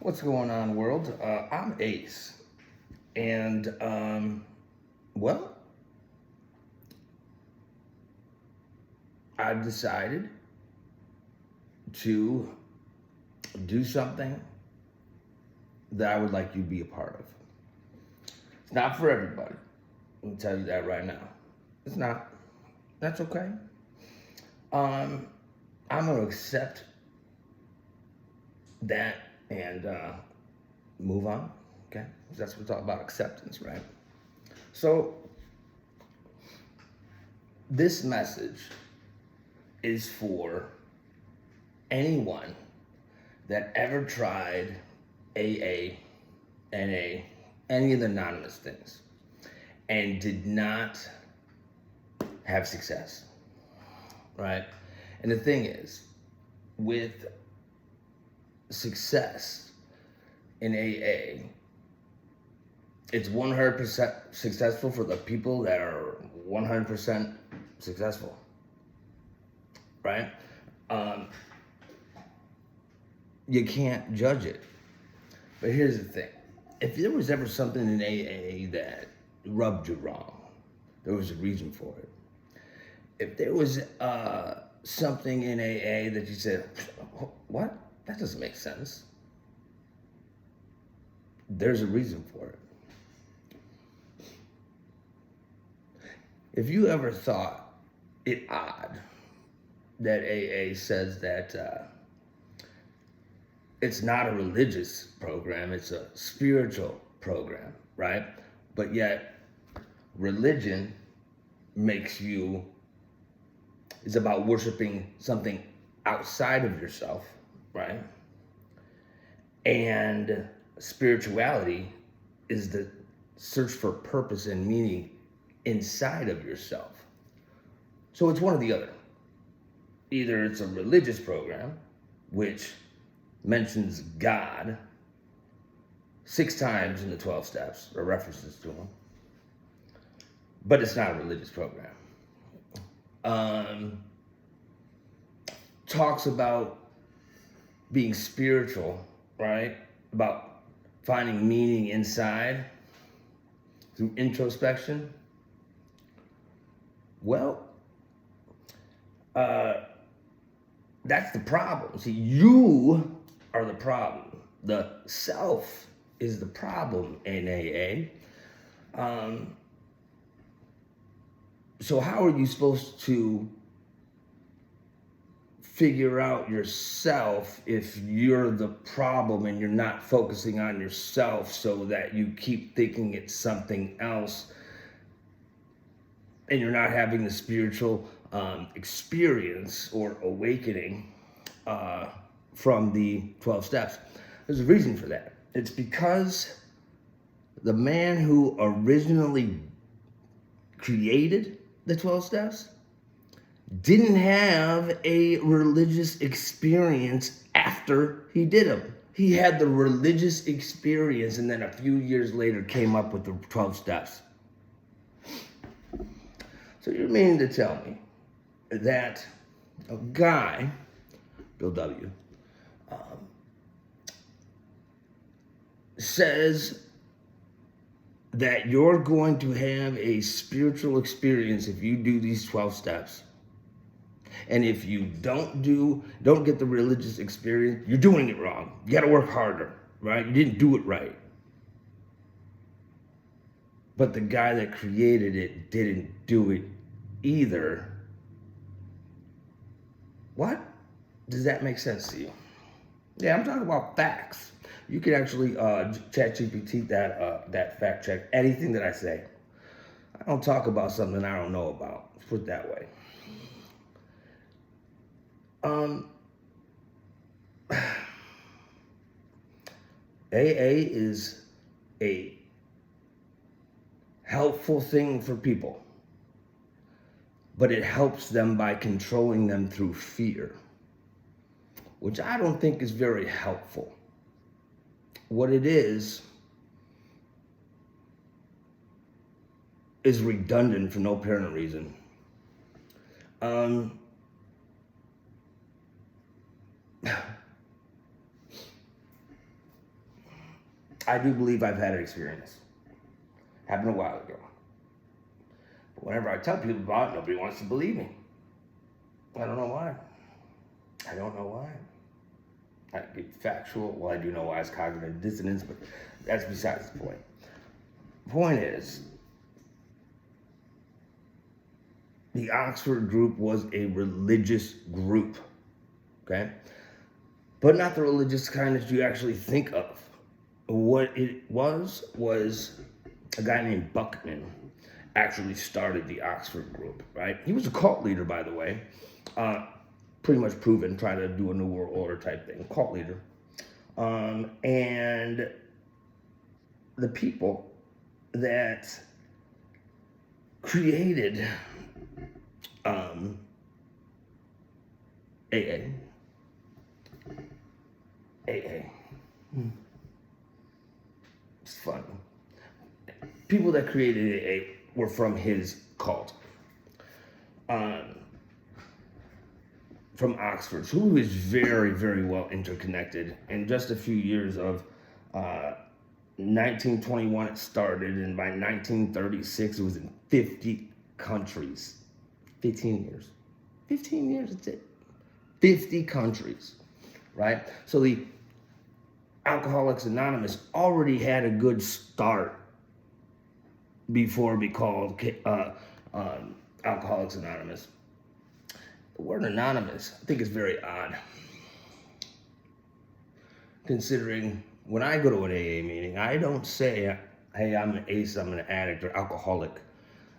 What's going on, world? I'm Ace, and well, I've decided to do something that I would like you to be a part of. It's not for everybody. I'll tell you that right now. It's not. That's okay. Um, I'm gonna accept that and move on. Okay, that's what it's all about, acceptance, right? So this message is for anyone that ever tried AA, NA, any of the anonymous things, and did not have success, right? And the thing is, with success in AA, it's 100% successful for the people that are 100% successful, right? Um, you can't judge it. But here's the thing. If there was ever something in AA that rubbed you wrong, there was a reason for it. If there was something in AA that you said, what? That doesn't make sense. There's a reason for it. If you ever thought it odd that AA says that it's not a religious program, it's a spiritual program, right? But yet, religion makes you, is about worshiping something outside of yourself, right? And spirituality is the search for purpose and meaning inside of yourself. So it's one or the other. Either it's a religious program, which mentions God 6 times in the 12 steps, or references to him, but it's not a religious program. Um, Talks about being spiritual, right? About finding meaning inside through introspection. Well, that's the problem. See, you are the problem. The self is the problem in AA. So how are you supposed to figure out yourself if you're the problem and you're not focusing on yourself, so that you keep thinking it's something else and you're not having the spiritual experience or awakening from the 12 steps? There's a reason for that. It's because the man who originally created the 12 steps didn't have a religious experience after he did them. He had the religious experience and then a few years later came up with the 12 steps. So you're meaning to tell me that a guy, Bill W., says that you're going to have a spiritual experience if you do these 12 steps. And if you don't get the religious experience, you're doing it wrong. You got to work harder, right? You didn't do it right. But the guy that created it didn't do it either. What? Does that make sense to you? Yeah, I'm talking about facts. You can actually ChatGPT that fact check anything that I say. I don't talk about something I don't know about. Let's put it that way. AA is a helpful thing for people, but it helps them by controlling them through fear, which I don't think is very helpful. What it is redundant for no apparent reason. I do believe I've had an experience. Happened a while ago. But whenever I tell people about it, nobody wants to believe me. I don't know why. I don't know why. I get factual. Well, I do know why it's cognitive dissonance, but that's besides the point. The point is, the Oxford group was a religious group, okay? But not the religious kind that you actually think of. What it was a guy named Buckman actually started the Oxford group, right? He was a cult leader, by the way. Pretty much proven, trying to do a New World Order type thing, cult leader. And the people that created AA. It's funny. People that created AA were from his cult. From Oxford, who is very, very well interconnected. In just a few years of 1921 it started, and by 1936 it was in 50 countries. 15 years. 15 years, that's it. 50 countries, right? So the Alcoholics Anonymous already had a good start before it be called Alcoholics Anonymous. The word anonymous, I think, is very odd. Considering when I go to an AA meeting, I don't say, hey, I'm an ace, I'm an addict or alcoholic.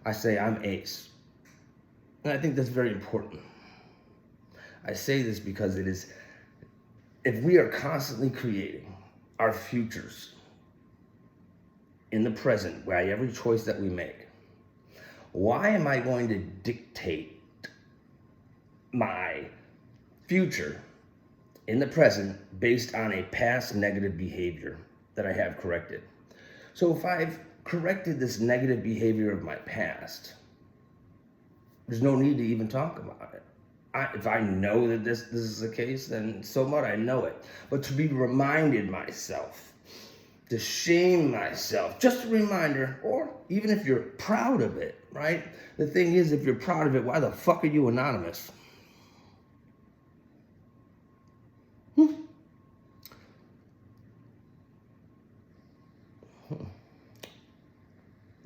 I say I'm ace. And I think that's very important. I say this because it is, if we are constantly creating our futures in the present by every choice that we make, why am I going to dictate my future in the present based on a past negative behavior that I have corrected? So if I've corrected this negative behavior of my past, there's no need to even talk about it. If I know that this is the case, then so what, I know it. But to be reminded myself, to shame myself, just a reminder, or even if you're proud of it, right? The thing is, if you're proud of it, why the fuck are you anonymous?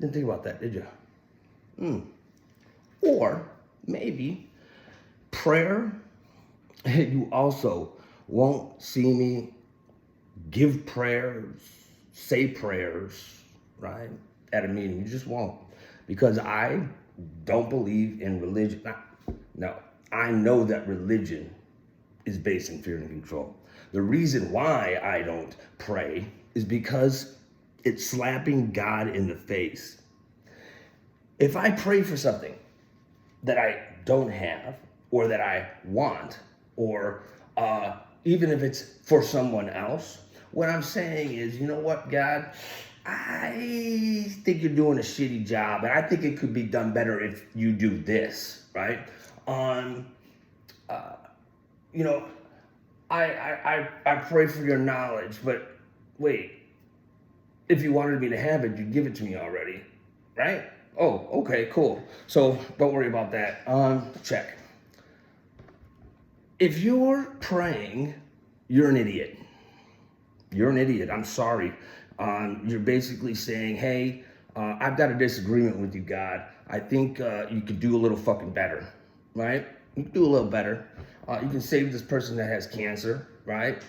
Didn't think about that, did you? Or maybe prayer, you also won't see me give prayers, say prayers, right, at a meeting. You just won't. Because I don't believe in religion. No, I know that religion is based in fear and control. The reason why I don't pray is because it's slapping God in the face. If I pray for something that I don't have, or that I want, or even if it's for someone else, what I'm saying is, you know what, God, I think you're doing a shitty job, and I think it could be done better if you do this, right? I pray for your knowledge, but wait, if you wanted me to have it, you'd give it to me already, right? Oh, okay, cool. So don't worry about that. Check. If you're praying, you're an idiot. You're an idiot. I'm sorry. You're basically saying, hey, I've got a disagreement with you, God. I think you could do a little fucking better, right? You can do a little better. You can save this person that has cancer, right?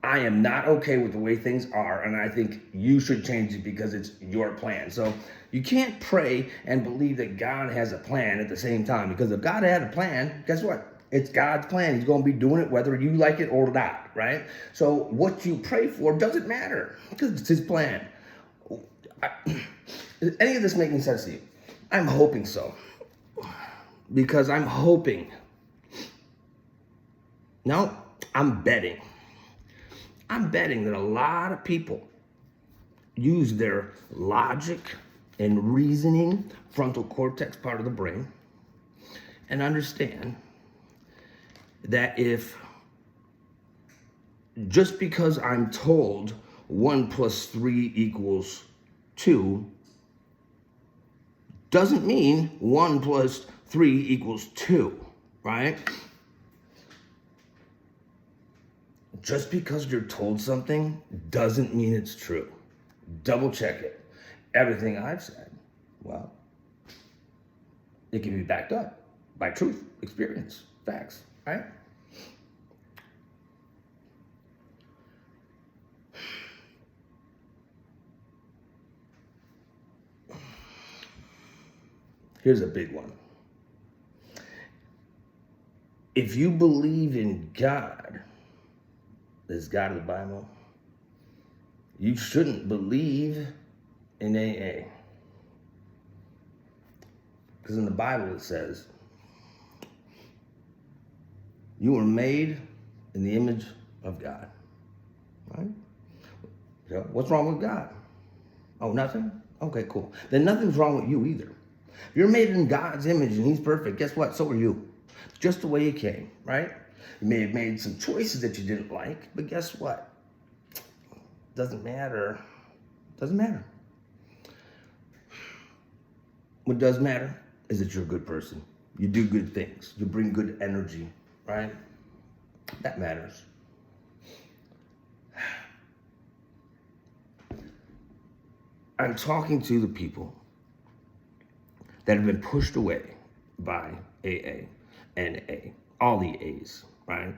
I am not okay with the way things are, and I think you should change it because it's your plan. So you can't pray and believe that God has a plan at the same time, because if God had a plan, guess what? It's God's plan. He's going to be doing it whether you like it or not, right? So what you pray for doesn't matter because it's his plan. Is any of this making sense to you? I'm hoping so, because I'm hoping. No, I'm betting that a lot of people use their logic and reasoning, frontal cortex part of the brain, and understand that if just because I'm told 1 plus 3 equals 2 doesn't mean 1 plus 3 equals 2, right? Just because you're told something doesn't mean it's true. Double check it. Everything I've said, well, it can be backed up by truth, experience, facts, right? Here's a big one. If you believe in God, this God of the Bible, you shouldn't believe in AA. Because in the Bible it says, you were made in the image of God. Right? So what's wrong with God? Oh, nothing? Okay, cool. Then nothing's wrong with you either. If you're made in God's image and he's perfect, guess what? So are you. Just the way you came, right? You may have made some choices that you didn't like, but guess what? Doesn't matter. Doesn't matter. What does matter is that you're a good person. You do good things. You bring good energy, right? That matters. I'm talking to the people that have been pushed away by AA, NA, all the A's, right?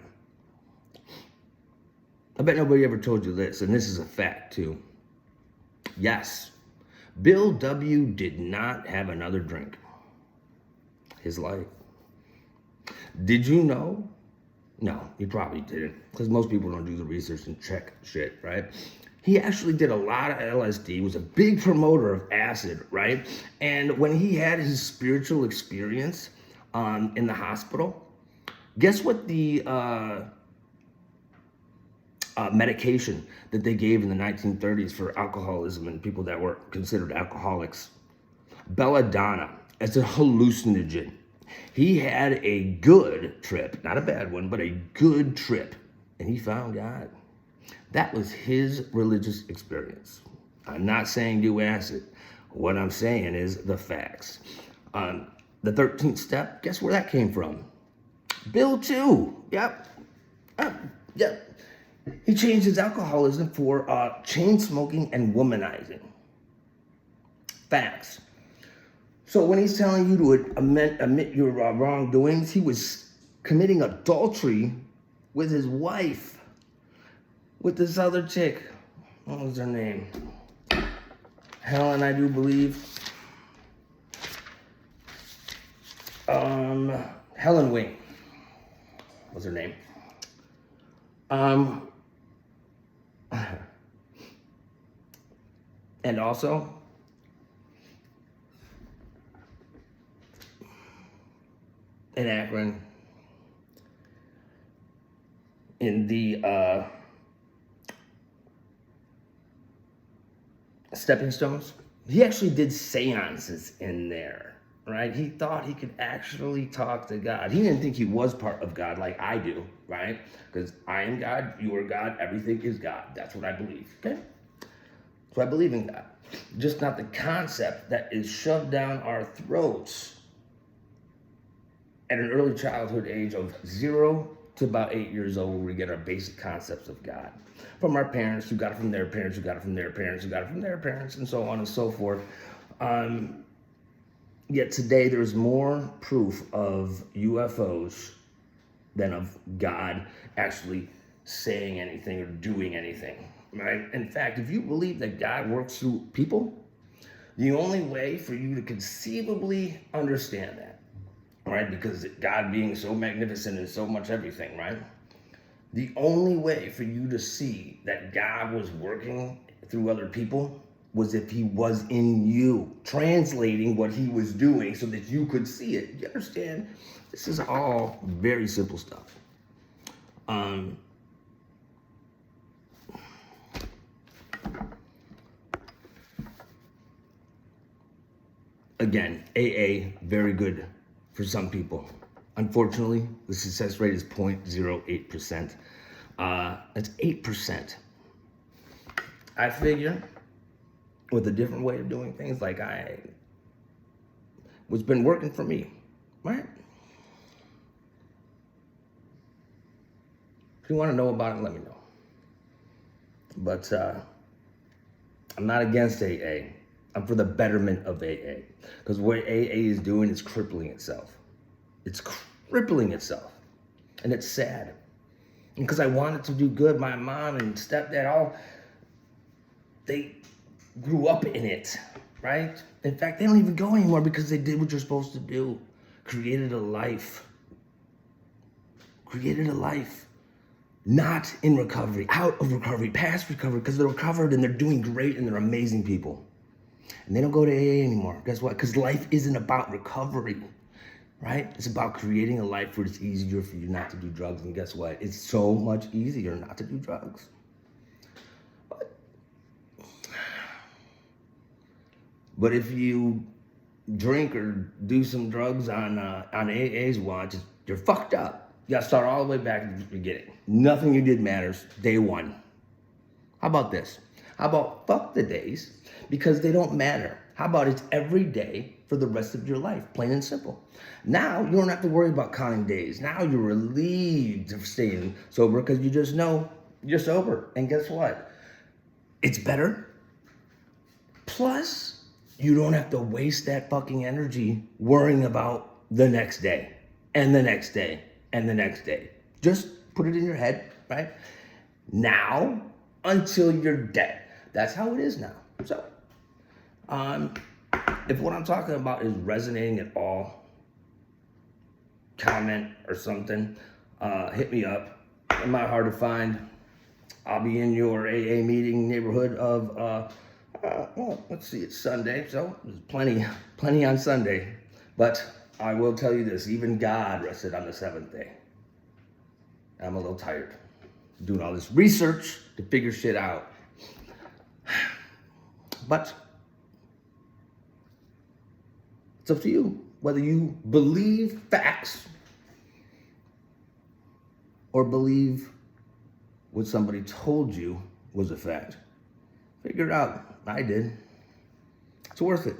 I bet nobody ever told you this, and this is a fact too. Yes, Bill W. did not have another drink his life. Did you know? No, he probably didn't, because most people don't do the research and check shit, right? He actually did a lot of LSD, was a big promoter of acid, right? And when he had his spiritual experience in the hospital, guess what the medication that they gave in the 1930s for alcoholism and people that were considered alcoholics? Belladonna. It's a hallucinogen. He had a good trip, not a bad one, but a good trip, and he found God. That was his religious experience. I'm not saying do acid. What I'm saying is the facts. The 13th step, guess where that came from? Bill too. Yep. Yep. He changed his alcoholism for chain smoking and womanizing. Facts. So when he's telling you to admit your wrongdoings, he was committing adultery with his wife, with this other chick. What was her name? Helen, I do believe. Helen Wing was her name. And also, in Akron, in the Stepping Stones, he actually did seances in there, right? He thought he could actually talk to God. He didn't think he was part of God like I do, right? Because I am God, you are God, everything is God. That's what I believe, okay? So I believe in God. Just not the concept that is shoved down our throats at an early childhood age of 0 to about 8 years old, where we get our basic concepts of God. From our parents, who got it from their parents, who got it from their parents, who got it from their parents, and so on and so forth. Yet today there's more proof of UFOs than of God actually saying anything or doing anything, right? In fact, if you believe that God works through people, the only way for you to conceivably understand that, right? Because God being so magnificent and so much everything, right? The only way for you to see that God was working through other people was if he was in you, translating what he was doing so that you could see it. You understand? This is all very simple stuff. Again, AA, very good for some people. Unfortunately, the success rate is 0.08%. That's 8%. I figure with a different way of doing things, like what's been working for me, right? If you want to know about it, let me know. But I'm not against AA. I'm for the betterment of AA. Because what AA is doing is crippling itself. It's crippling itself. And it's sad. Because I wanted to do good. My mom and stepdad, they grew up in it, right? In fact, they don't even go anymore because they did what you're supposed to do. Created a life. Created a life. Not in recovery, out of recovery, past recovery, because they're recovered and they're doing great and they're amazing people. And they don't go to AA anymore. Guess what? Because life isn't about recovery, right? It's about creating a life where it's easier for you not to do drugs. And guess what? It's so much easier not to do drugs. But if you drink or do some drugs on AA's watch, you're fucked up. You gotta start all the way back at the beginning. Nothing you did matters, day one. How about this? How about fuck the days, because they don't matter. How about it's every day for the rest of your life, plain and simple. Now, you don't have to worry about counting days. Now you're relieved of staying sober because you just know you're sober. And guess what? It's better. Plus, you don't have to waste that fucking energy worrying about the next day and the next day and the next day. Just put it in your head, right? Now until you're dead. That's how it is now. So, if what I'm talking about is resonating at all, comment or something, hit me up. I'm not hard to find. I'll be in your AA meeting neighborhood of, well, let's see, it's Sunday, so there's plenty on Sunday. But I will tell you this, even God rested on the seventh day. I'm a little tired doing all this research to figure shit out. But it's up to you whether you believe facts or believe what somebody told you was a fact. Figure it out. I did. It's worth it.